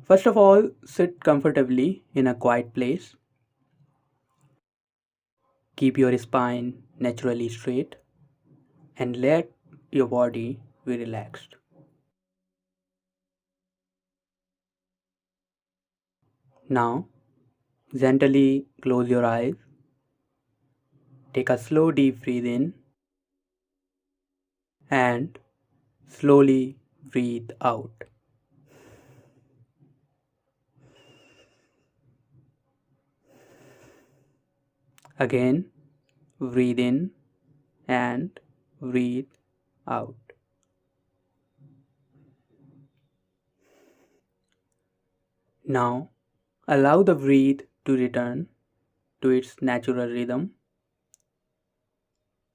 First of all, sit comfortably in a quiet place. Keep your spine naturally straight and let your body be relaxed. Now, gently close your eyes. Take a slow deep breath in and slowly breathe out. Again, breathe in and breathe out. Now, allow the breath to return to its natural rhythm.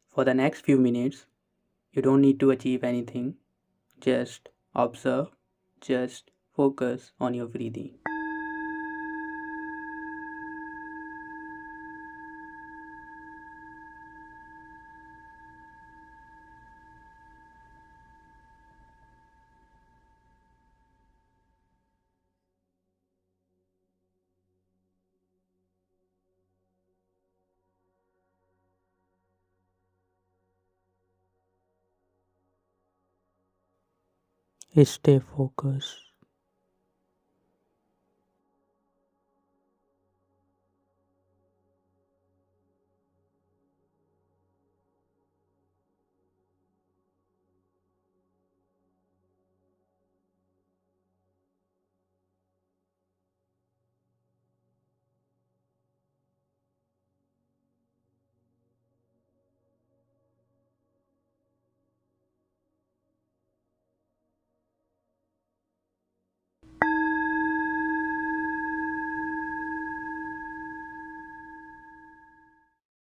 For the next few minutes, you don't need to achieve anything. Just observe, just focus on your breathing. Stay focused.